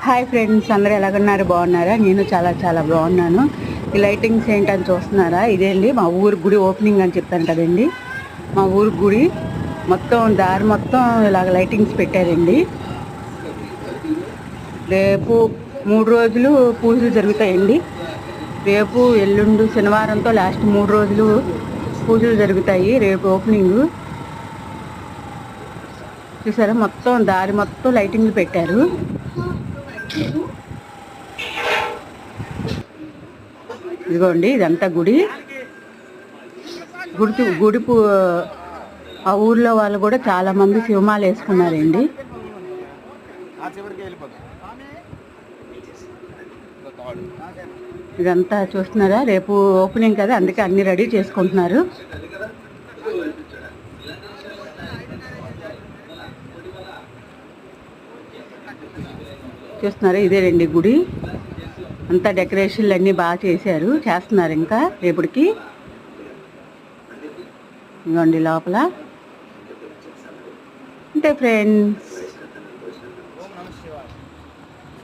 Hi friends, అందరూ ఎలాగున్నారు? బాగున్నారా? నేను చాలా చాలా బాగున్నాను. ఈ లైటింగ్స్ ఏంటని చూస్తున్నారా? ఇదేండి మా ఊరు గుడి ఓపెనింగ్ అని చెప్పాను కదండి. మా ఊరు గుడి మొత్తం దారి మొత్తం ఇలాగ లైటింగ్స్ పెట్టారండి. రేపు 3 రోజులు పూజలు జరుగుతాయండి. రేపు ఎల్లుండి శనివారంతో లాస్ట్ 3 రోజులు పూజలు జరుగుతాయి. రేపు ఓపెనింగ్ చూసారా, మొత్తం దారి మొత్తం లైటింగ్లు పెట్టారు. ఇదిగోండి, ఇదంతా గుడి. ఆ ఊర్లో వాళ్ళు కూడా చాలా మంది శివమాల వేసుకున్నారండి. ఇదంతా చూస్తున్నారా? రేపు ఓపెనింగ్ కదా, అందుకే అన్ని రెడీ చేసుకుంటున్నారు. చూస్తున్నారా? ఇదేనండి గుడి. అంతా డెకరేషన్లు అన్నీ బాగా చేస్తున్నారు. ఇంకా రేపటికి ఇదిగోండి లోపల. అంతే ఫ్రెండ్స్.